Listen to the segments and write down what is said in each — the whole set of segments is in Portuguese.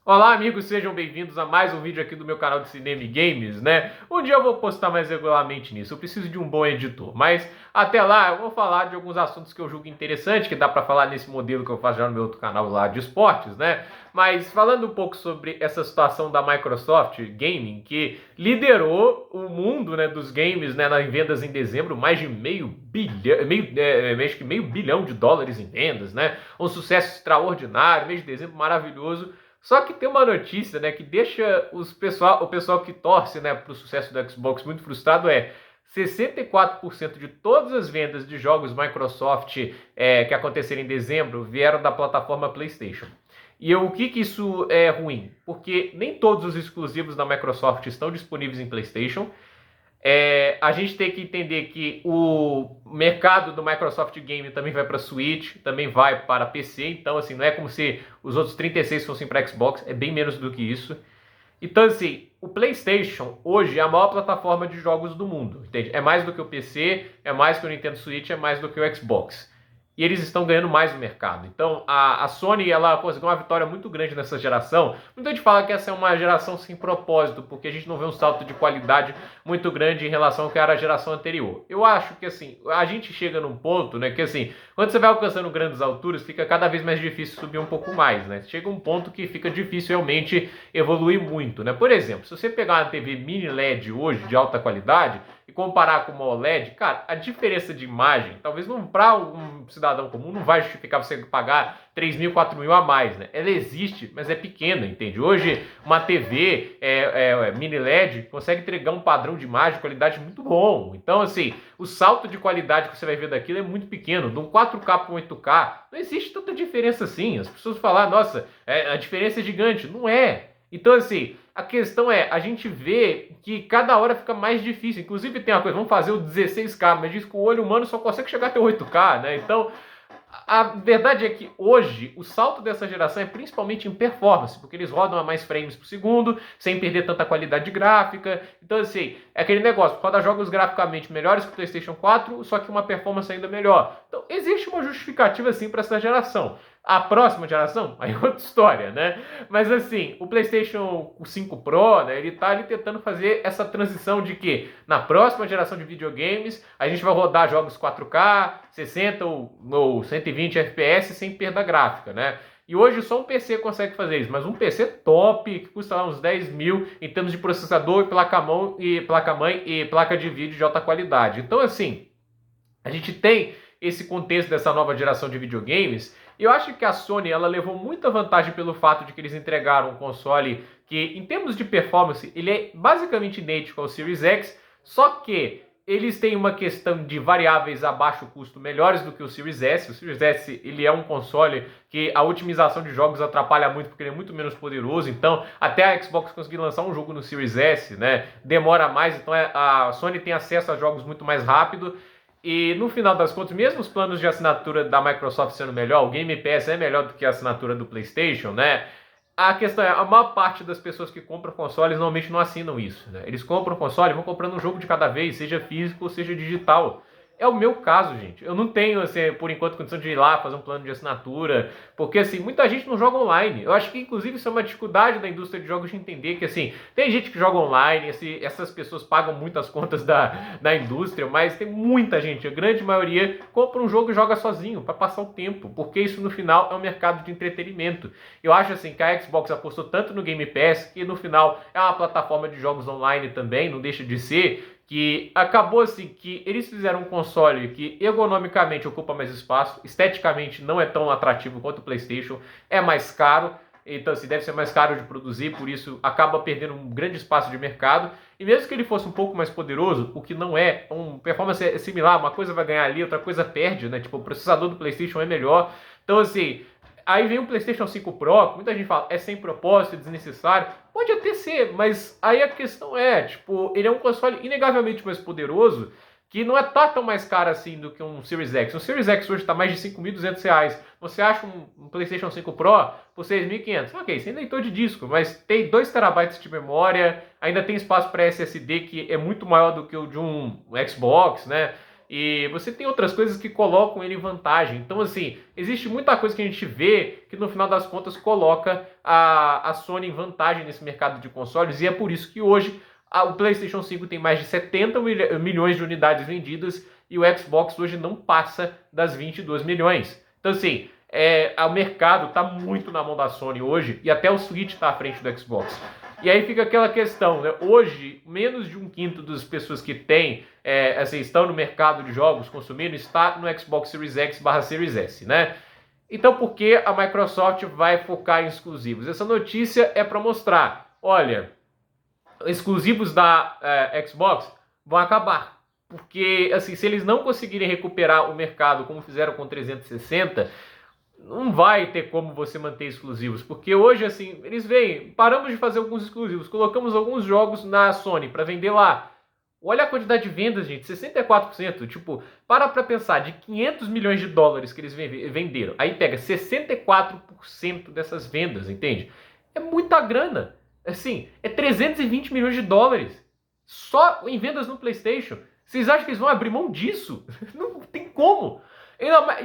Olá, amigos, sejam bem-vindos a mais um vídeo aqui do meu canal de Cinema e Games, né? Um dia eu vou postar mais regularmente nisso, eu preciso de um bom editor, mas até lá eu vou falar de alguns assuntos que eu julgo interessante, que dá pra falar nesse modelo que eu faço já no meu outro canal lá de esportes, né? Mas falando um pouco sobre essa situação da Microsoft Gaming, que liderou o mundo, né, dos games, né, nas vendas em dezembro, mais de meio bilhão, acho que meio bilhão de dólares em vendas, né? Um sucesso extraordinário, mês de dezembro maravilhoso. Só que tem uma notícia, né, que deixa o pessoal que torce, né, para o sucesso do Xbox muito frustrado, 64% de todas as vendas de jogos Microsoft que aconteceram em dezembro vieram da plataforma PlayStation. E o que isso é ruim? Porque nem todos os exclusivos da Microsoft estão disponíveis em PlayStation. A gente tem que entender que o mercado do Microsoft Game também vai para Switch, também vai para PC, então assim, não é como se os outros 36 fossem para Xbox, é bem menos do que isso. Então assim, o PlayStation hoje é a maior plataforma de jogos do mundo, entende? É mais do que o PC, é mais que o Nintendo Switch, é mais do que o Xbox. E eles estão ganhando mais no mercado. Então a Sony ela conseguiu uma vitória muito grande nessa geração. Muita gente fala que essa é uma geração sem propósito, porque a gente não vê um salto de qualidade muito grande em relação ao que era a geração anterior. Eu acho que assim, a gente chega num ponto, né, que assim, quando você vai alcançando grandes alturas, fica cada vez mais difícil subir um pouco mais, né? Chega um ponto que fica difícil realmente evoluir muito, né? Por exemplo, se você pegar uma TV mini LED hoje de alta qualidade e comparar com uma OLED, cara, a diferença de imagem, talvez não para um cidadão comum não vai justificar você pagar 3 mil, 4 mil a mais, né? Ela existe, mas é pequena, entende? Hoje, uma TV mini LED consegue entregar um padrão de imagem de qualidade muito bom. Então, assim, o salto de qualidade que você vai ver daquilo é muito pequeno. De um 4K para um 8K, não existe tanta diferença assim. As pessoas falam, nossa, a diferença é gigante. Não é. Então, assim, a questão a gente vê que cada hora fica mais difícil. Inclusive tem uma coisa, vamos fazer o 16K, mas diz que o olho humano só consegue chegar até o 8K, né? Então, a verdade é que hoje o salto dessa geração é principalmente em performance, porque eles rodam a mais frames por segundo, sem perder tanta qualidade gráfica. Então, assim, é aquele negócio, roda jogos graficamente melhores que o PlayStation 4, só que uma performance ainda melhor. Então, existe uma justificativa, assim, para essa geração. A próxima geração, aí é outra história, né? Mas assim, o PlayStation 5 Pro, né, ele tá ali tentando fazer essa transição de que na próxima geração de videogames a gente vai rodar jogos 4K, 60 ou 120 FPS sem perda gráfica, né? E hoje só um PC consegue fazer isso, mas um PC top, que custa lá uns 10 mil em termos de processador, placa-mãe e placa de vídeo de alta qualidade. Então, assim, a gente tem esse contexto dessa nova geração de videogames. E eu acho que a Sony ela levou muita vantagem pelo fato de que eles entregaram um console que, em termos de performance, ele é basicamente idêntico ao Series X, só que eles têm uma questão de variáveis a baixo custo melhores do que o Series S. O Series S ele é um console que a otimização de jogos atrapalha muito porque ele é muito menos poderoso. Então, até a Xbox conseguir lançar um jogo no Series S, né, demora mais. Então, a Sony tem acesso a jogos muito mais rápido. E no final das contas, mesmo os planos de assinatura da Microsoft sendo melhor, o Game Pass é melhor do que a assinatura do PlayStation, né? A questão a maior parte das pessoas que compram consoles normalmente não assinam isso, né? Eles compram console e vão comprando um jogo de cada vez, seja físico ou seja digital. É o meu caso, gente. Eu não tenho, assim, por enquanto, condição de ir lá fazer um plano de assinatura, porque, assim, muita gente não joga online. Eu acho que, inclusive, isso é uma dificuldade da indústria de jogos de entender que, assim, tem gente que joga online, essas pessoas pagam muitas contas da indústria, mas tem muita gente, a grande maioria, compra um jogo e joga sozinho, para passar o tempo, porque isso, no final, é um mercado de entretenimento. Eu acho, assim, que a Xbox apostou tanto no Game Pass, que, no final, é uma plataforma de jogos online também, não deixa de ser, que acabou assim que eles fizeram um console que ergonomicamente ocupa mais espaço, esteticamente não é tão atrativo quanto o PlayStation, é mais caro, então assim, deve ser mais caro de produzir, por isso acaba perdendo um grande espaço de mercado, e mesmo que ele fosse um pouco mais poderoso, o que não é, um performance é similar, uma coisa vai ganhar ali, outra coisa perde, né? Tipo, o processador do PlayStation é melhor, então assim, aí vem o PlayStation 5 Pro, que muita gente fala, é sem propósito, é desnecessário. Pode até ser, mas aí a questão tipo, ele é um console inegavelmente mais poderoso, que não tá tão mais caro assim do que um Series X. Um Series X hoje está mais de R$ 5.200. Você acha um PlayStation 5 Pro por 6.500? Ok, sem leitor de disco, mas tem 2 terabytes de memória, ainda tem espaço para SSD que é muito maior do que o de um Xbox, né? E você tem outras coisas que colocam ele em vantagem. Então, assim, existe muita coisa que a gente vê que no final das contas coloca a Sony em vantagem nesse mercado de consoles. E é por isso que hoje o PlayStation 5 tem mais de 70 milhões de unidades vendidas e o Xbox hoje não passa das 22 milhões. Então, assim, o mercado está muito na mão da Sony hoje e até o Switch está à frente do Xbox. E aí fica aquela questão, né? Hoje, menos de 1/5 das pessoas que têm, estão no mercado de jogos consumindo, está no Xbox Series X/Series S, né? Então, por que a Microsoft vai focar em exclusivos? Essa notícia é para mostrar, olha, exclusivos da Xbox vão acabar. Porque, assim, se eles não conseguirem recuperar o mercado como fizeram com o 360, não vai ter como você manter exclusivos, porque hoje, assim, eles veem, paramos de fazer alguns exclusivos, colocamos alguns jogos na Sony para vender lá. Olha a quantidade de vendas, gente, 64%. Tipo, para pensar, de 500 milhões de dólares que eles venderam, aí pega 64% dessas vendas, entende? É muita grana. Assim, é 320 milhões de dólares só em vendas no PlayStation. Vocês acham que eles vão abrir mão disso? Não tem como.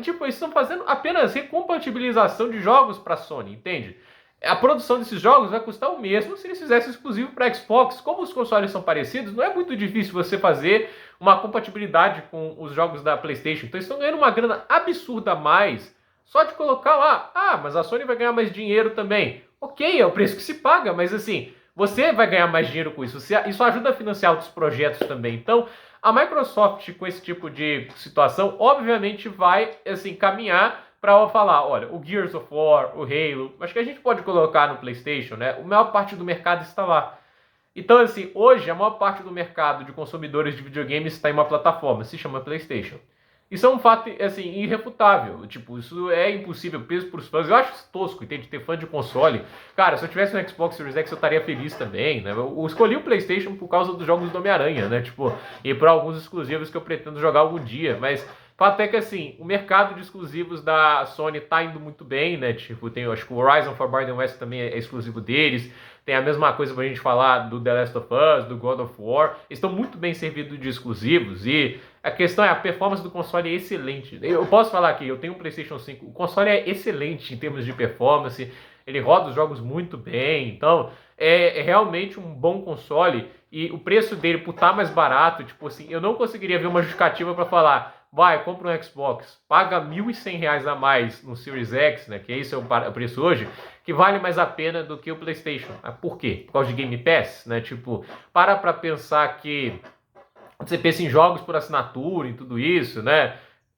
Tipo, eles estão fazendo apenas recompatibilização de jogos para a Sony, entende? A produção desses jogos vai custar o mesmo se eles fizessem exclusivo para Xbox. Como os consoles são parecidos, não é muito difícil você fazer uma compatibilidade com os jogos da PlayStation. Então eles estão ganhando uma grana absurda a mais só de colocar lá. Ah, mas a Sony vai ganhar mais dinheiro também. Ok, é o preço que se paga, mas assim, você vai ganhar mais dinheiro com isso. Isso ajuda a financiar outros projetos também. Então, a Microsoft, com esse tipo de situação, obviamente vai assim, caminhar para falar, olha, o Gears of War, o Halo, acho que a gente pode colocar no PlayStation, né? A maior parte do mercado está lá. Então, assim, hoje a maior parte do mercado de consumidores de videogames está em uma plataforma, se chama PlayStation. Isso é um fato, assim, irrefutável. Tipo, isso é impossível, peso para os fãs. Eu acho tosco, entende? Ter fã de console. Cara, se eu tivesse um Xbox Series X, eu estaria feliz também, né? Eu escolhi o PlayStation por causa dos jogos do Homem-Aranha, né? Tipo, e por alguns exclusivos que eu pretendo jogar algum dia. Mas, o fato é que, assim, o mercado de exclusivos da Sony tá indo muito bem, né? Tipo, tem, acho que o Horizon Forbidden West também é exclusivo deles. Tem a mesma coisa pra gente falar do The Last of Us, do God of War. Eles estão muito bem servidos de exclusivos e a questão é, a performance do console é excelente. Eu posso falar aqui, eu tenho um PlayStation 5, o console é excelente em termos de performance, ele roda os jogos muito bem, então é realmente um bom console e o preço dele, por estar mais barato, tipo assim, eu não conseguiria ver uma justificativa para falar, vai, compra um Xbox, paga R$ 1.100 a mais no Series X, né, que esse é o preço hoje, que vale mais a pena do que o PlayStation. Por quê? Por causa de Game Pass, né, tipo, para pensar que você pensa em jogos por assinatura e tudo isso, né?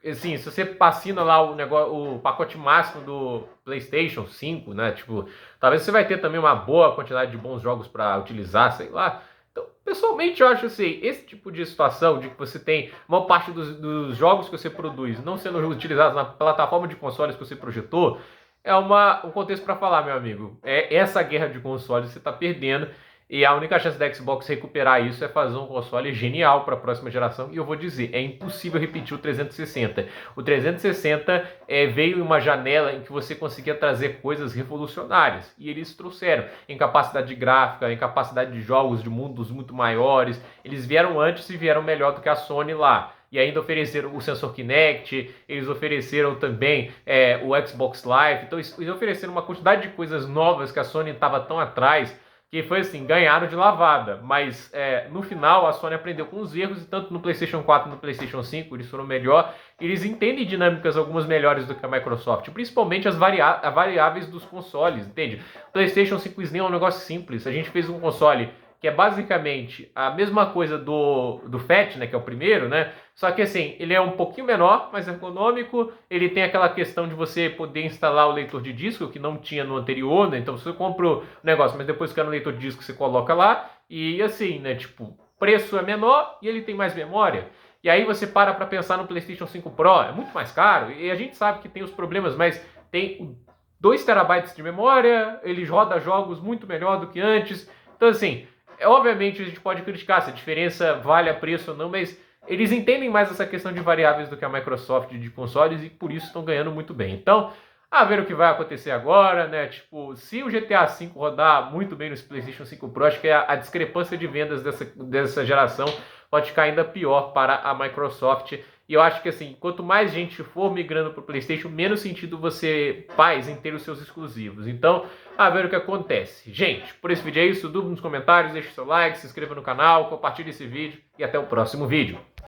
Assim, se você assina lá o pacote máximo do PlayStation 5, né? Tipo, talvez você vai ter também uma boa quantidade de bons jogos para utilizar, sei lá. Então, pessoalmente, eu acho assim, esse tipo de situação de que você tem uma parte dos jogos que você produz não sendo utilizados na plataforma de consoles que você projetou, é um contexto para falar, meu amigo. É essa guerra de consoles que você está perdendo. E a única chance da Xbox recuperar isso é fazer um console genial para a próxima geração. E eu vou dizer, é impossível repetir o 360. O 360 veio em uma janela em que você conseguia trazer coisas revolucionárias. E eles trouxeram em capacidade gráfica, em capacidade de jogos, de mundos muito maiores. Eles vieram antes e vieram melhor do que a Sony lá. E ainda ofereceram o sensor Kinect, eles ofereceram também o Xbox Live. Então eles ofereceram uma quantidade de coisas novas que a Sony estava tão atrás, que foi assim, ganharam de lavada, mas no final a Sony aprendeu com os erros, e tanto no PlayStation 4 e no PlayStation 5 eles foram melhor, eles entendem dinâmicas algumas melhores do que a Microsoft, principalmente as variáveis dos consoles, entende? PlayStation 5 Slim é um negócio simples, a gente fez um console que é basicamente a mesma coisa do Fat, né, que é o primeiro, né? Só que assim, ele é um pouquinho menor, mais econômico, ele tem aquela questão de você poder instalar o leitor de disco, que não tinha no anterior, né? Então você compra o negócio, mas depois que é no leitor de disco você coloca lá, e assim, né, tipo, preço é menor e ele tem mais memória. E aí você para pensar no PlayStation 5 Pro, é muito mais caro, e a gente sabe que tem os problemas, mas tem 2 terabytes de memória, ele roda jogos muito melhor do que antes. Então assim, obviamente a gente pode criticar se a diferença vale a preço ou não, mas eles entendem mais essa questão de variáveis do que a Microsoft de consoles e por isso estão ganhando muito bem. Então, a ver o que vai acontecer agora, né? Tipo, se o GTA V rodar muito bem no PlayStation 5 Pro, acho que a discrepância de vendas dessa geração pode ficar ainda pior para a Microsoft. E eu acho que assim, quanto mais gente for migrando para o PlayStation, menos sentido você faz em ter os seus exclusivos. Então, a ver o que acontece. Gente, por esse vídeo é isso. Dúvida nos comentários, deixe seu like, se inscreva no canal, compartilhe esse vídeo e até o próximo vídeo.